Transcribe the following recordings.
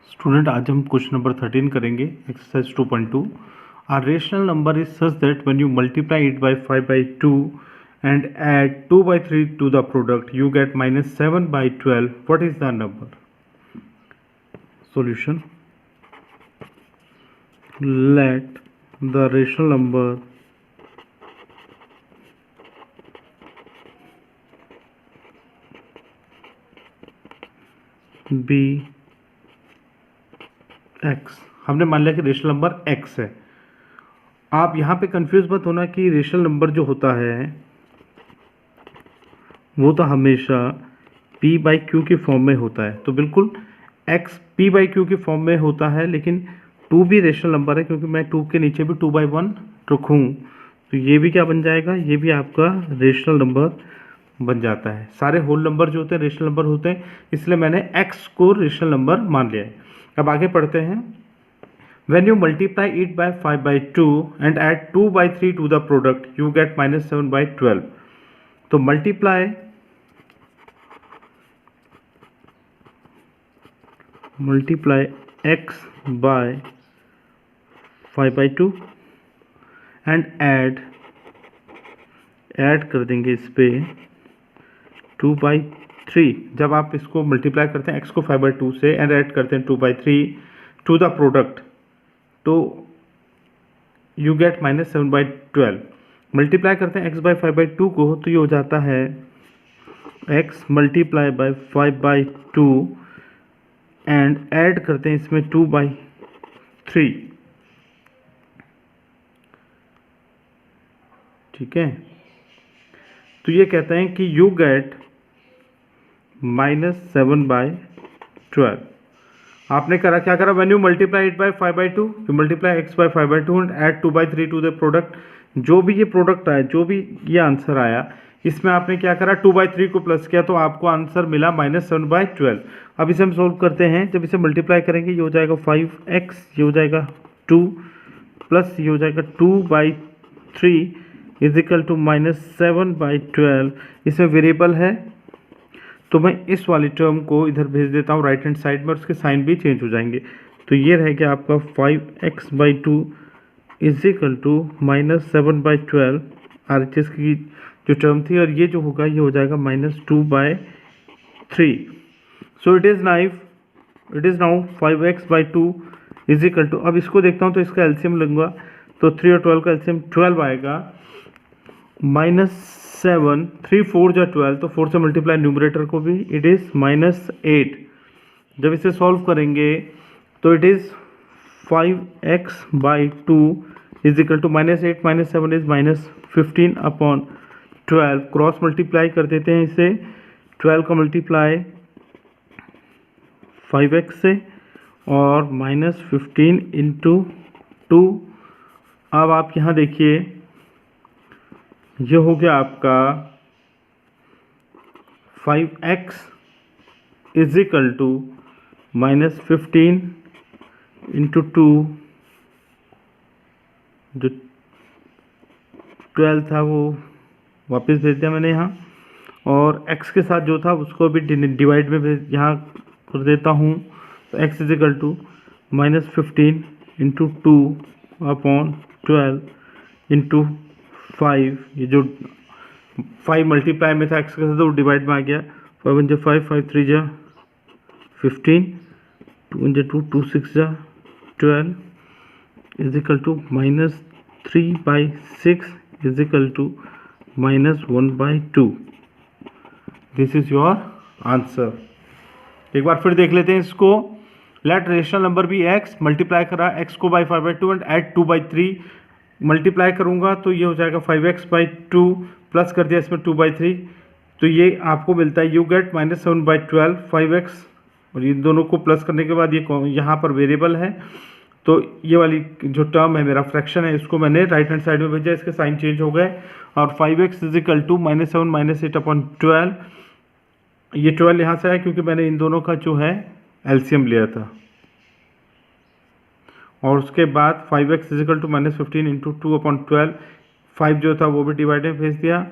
Student आज हम question number 13 करेंगे exercise 2.2। Are rational number is such that when you multiply it by 5/2 and add 2/3 to the product you get -7/12। What is the number? Solution, let the rational number be x. हमने मान लिया कि rational number x है। आप यहाँ पे confuse मत होना कि रेशनल नंबर जो होता है वो तो हमेशा p/q के फॉर्म में होता है। तो बिल्कुल x p/q के फॉर्म में होता है, लेकिन 2 भी रेशनल नंबर है क्योंकि मैं 2 के नीचे भी 2/1 रखूँ तो ये भी क्या बन जाएगा, ये भी आपका रेशनल नंबर बन जाता है। सारे होल नंबर जो होते हैं रेशनल नंबर होते हैं, इसलिए मैंने x को रेशनल नंबर मान लिया है। अब आगे पढ़ते हैं। When you multiply it by 5/2 and add 2/3 to the product, you get -7/12. तो multiply x by 5/2 and add कर देंगे इस पे 2/3। जब आप इसको मल्टीप्लाई करते हैं x को 5/2 से एंड ऐड करते हैं 2/3 टू द प्रोडक्ट तो यू गेट -7/12। मल्टीप्लाई करते हैं x बाई 5/2 को तो ये हो जाता है x multiply by 5/2 and add करते हैं इसमें 2/3। ठीक है, तो ये कहते हैं कि यू गेट -7/12। आपने करा क्या करा, when you multiply it by 5/2 you multiply x by 5/2 and add 2/3 to the product. जो भी ये प्रोडक्ट आया, जो भी ये आंसर आया, इसमें आपने क्या करा, 2/3 को प्लस किया तो आपको आंसर मिला -7/12। अब इसे हम सोल्व करते हैं। जब इसे मल्टीप्लाई करेंगे ये हो जाएगा 5x, ये हो जाएगा 2 प्लस ये हो जाएगा 2/3 इज इक्वल टू -7/12। इसमें वेरिएबल है तो मैं इस वाली टर्म को इधर भेज देता हूँ राइट हैंड साइड में, और उसके साइन भी चेंज हो जाएंगे। तो ये रहेगा आपका 5x/2 is equal to -7/12 RHS की जो टर्म थी, और ये जो होगा ये हो जाएगा -2/3। So it is now 5x/2 is equal to, अब इसको देखता हूँ तो इसका एलसीएम लूँगा तो 3 और 12 का एलसीएम 12 आएगा, -7 3 4 जा 12, तो 4 से मल्टीप्लाई न्यूमरेटर को भी, इट इज़ -8। जब इसे सॉल्व करेंगे तो it is 5x/2 is equal to -8 -7 is -15/12। Cross multiply कर देते हैं इसे, 12 का मल्टीप्लाई 5x से और -15 इंटू 2। अब आप यहाँ देखिए ये हो गया आपका 5x is equal to -15 into 2, जो 12 था वो वापस भेज दिया मैंने यहाँ, और x के साथ जो था उसको भी डिवाइड में भेज यहाँ कर देता हूँ। तो x is equal to -15 into 2/12 into 5। ये जो 5 मल्टीप्लाई में था x के साथ तो डिवाइड में आ गया। 5 1 5 5 3 जा 15, 2 1 2 2 6 जा 12 is equal to -3/6 is equal to -1/2। This is your answer. एक बार फिर देख लेते हैं इसको। लेट रेशनल नंबर भी x, मल्टीप्लाई करा x को बाई 5/2 एंड ऐड 2/3। मल्टीप्लाई करूंगा तो ये हो जाएगा 5x/2 प्लस कर दिया इसमें 2/3, तो ये आपको मिलता है यू गेट -7/12 5x, और ये दोनों को प्लस करने के बाद ये यहाँ पर वेरिएबल है तो ये वाली जो टर्म है मेरा फ्रैक्शन है, इसको मैंने राइट हैंड साइड में भेजा, इसके साइन चेंज हो गए, और 5x इज इक्वल टू -7 -8/12। ये 12 यहाँ से आया क्योंकि मैंने इन दोनों का जो है एलसीएम लिया था, और उसके बाद 5x is equal to -15 into 2/12। 5 जो था वो भी डिवाइड में भेज दिया,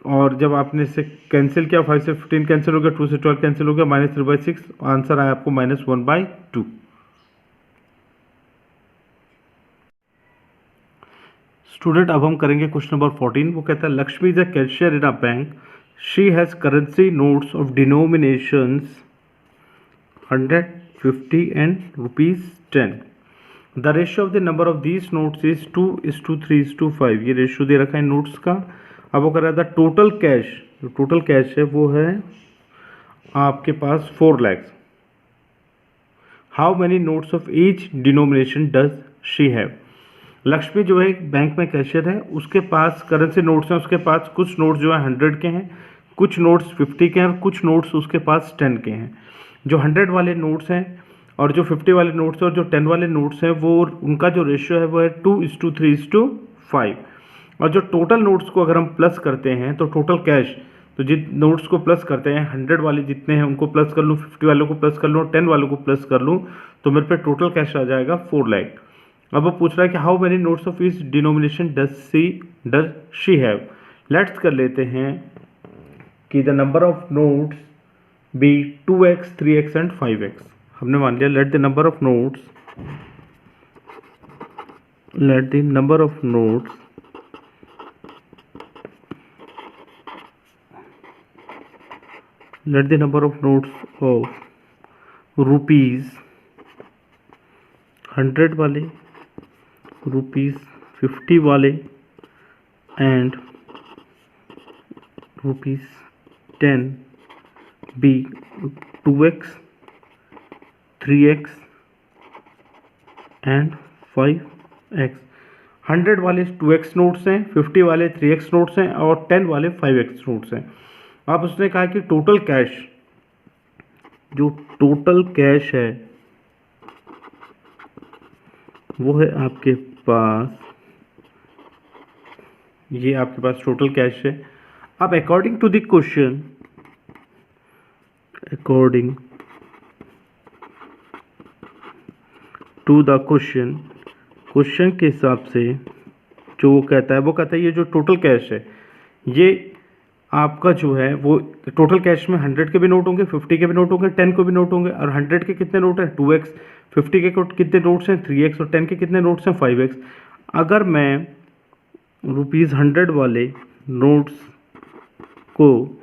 और जब आपने इसे कैंसिल किया 5 से 15 कैंसिल हो गया, 2 से 12 कैंसिल हो गया, -3/6, आंसर आया आपको -1/2। स्टूडेंट अब हम करेंगे क्वेश्चन नंबर 14। वो कहता है Lakshmi is a cashier in a bank, she has currency notes of denominations 100, 50 and ₹10। The ratio of the number of these notes is 2:3:5। ये रेशियो दे रखा है नोट्स का। अब वो कर रहा था टोटल कैश, जो टोटल कैश है वो है आपके पास 4 lakh. How many notes of each denomination does she have. Lakshmi जो है एक बैंक में कैशियर है, उसके पास करेंसी नोट्स हैं, उसके पास कुछ नोट्स जो है 100 के हैं, कुछ नोट्स 50 के हैं और कुछ नोट्स उसके पास 10 के हैं। जो 100 वाले नोट्स हैं और जो 50 वाले नोट्स हैं और जो 10 वाले नोट्स हैं वो उनका जो रेशियो है वो है 2:3:5। और जो टोटल नोट्स को अगर हम प्लस करते हैं तो टोटल कैश, तो जिन नोट्स को प्लस करते हैं 100 वाले जितने हैं उनको प्लस कर लूँ, 50 वालों को प्लस कर लूँ और 10 वालों को प्लस कर लूँ तो मेरे पे टोटल कैश आ जाएगा 4 लाख। अब वो पूछ रहा है कि how many notes of each denomination does she have. Let's कर लेते हैं कि the number of notes be 2x, 3x and 5x। हमने मान लिया let the number of notes let the number of notes of rupees 100 वाले, rupees 50 वाले and rupees 10 be 2x, 3x and 5x। 100 वाले 2x नोट्स हैं, 50 वाले 3x notes हैं और 10 वाले 5x नोट्स हैं। अब उसने कहा कि टोटल कैश, जो टोटल कैश है वो है आपके पास, ये आपके पास टोटल कैश है। अब according to the question, according to the question के हिसाब से जो वो कहता है ये जो टोटल कैश है ये आपका जो है वो टोटल कैश में 100 के भी नोट होंगे, 50 के भी नोट होंगे, 10 को भी नोट होंगे। और 100 के कितने नोट हैं 2x, 50 के कितने नोट्स हैं 3x और 10 के कितने नोट्स हैं 5x। अगर मैं ₹100 वाले नोट्स को,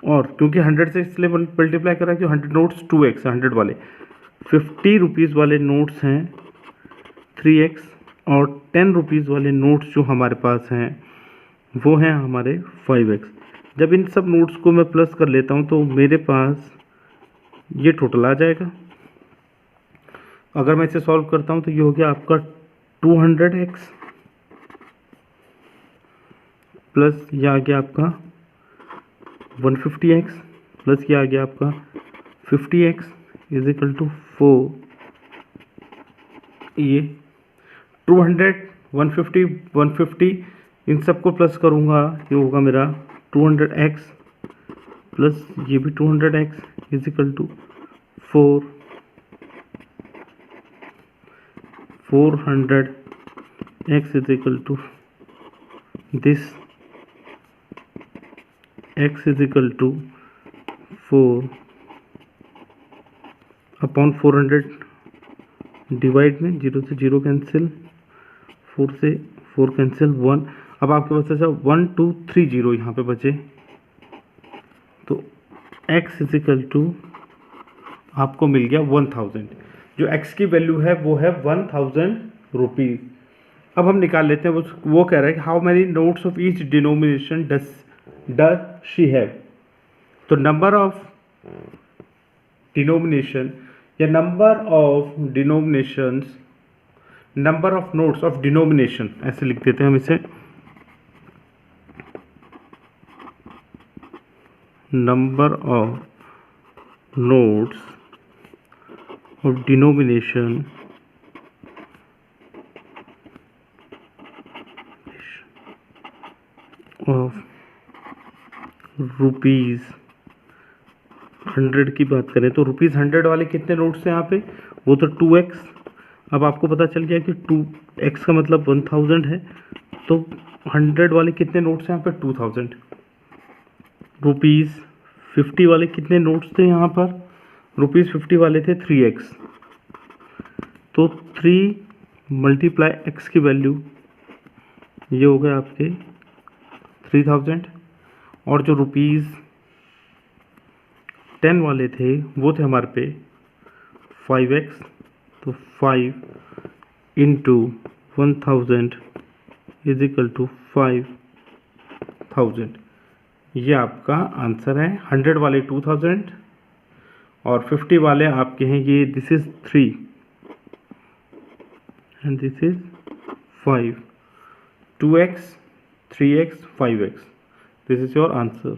और क्योंकि 100 से इसलिए मल्टीप्लाई करा कि 100 नोट्स 2x 100 वाले, 50 रुपीज़ वाले नोट्स हैं 3x और 10 रुपीज़ वाले नोट्स जो हमारे पास हैं वो हैं हमारे 5x। जब इन सब नोट्स को मैं प्लस कर लेता हूँ तो मेरे पास ये टोटल आ जाएगा। अगर मैं इसे सॉल्व करता हूँ तो ये हो गया आपका 200x प्लस ये आ गया आपका 150x प्लस ये आ गया आपका 50x इज इक्वल टू 4। ये 200, 150 इन सबको प्लस करूँगा, ये होगा मेरा 200x प्लस ये भी 200x is equal to 400x is equal to this x is equal to 4 upon 400 divide में 0 से 0 कैंसिल, 4 से 4 कैंसिल 1। अब आपके पास ऐसा 1 2 3 0 यहाँ पे बचे, तो x इज इक्वल टू आपको मिल गया 1000। जो x की वैल्यू है वो है 1000 रुपीज़। अब हम निकाल लेते हैं, वो कह रहा है कि how many notes of each denomination does she have. तो नंबर ऑफ डिनोमिनेशन या number of denominations, number of notes of denomination ऐसे लिख देते हैं हम इसे, number of notes of denomination of ₹100 की बात करें तो ₹100 वाले कितने नोट्स हैं यहाँ पे, वो तो 2x। अब आपको पता चल गया कि 2x का मतलब 1000 है, तो 100 वाले कितने नोट्स हैं यहाँ पे 2000। ₹50 वाले कितने नोट्स थे यहाँ पर? ₹50 वाले थे 3x, तो 3 मल्टीप्लाई x की वैल्यू ये हो गए आपके 3000, और जो ₹10 वाले थे वो थे हमारे पे 5x, तो 5 इंटू 1000 इज इक्वल टू 5000। ये आपका आंसर है। 100 वाले 2000 और 50 वाले आपके हैं ये, this is 3 and this is 5, 2x, 3x, 5x, this is your answer.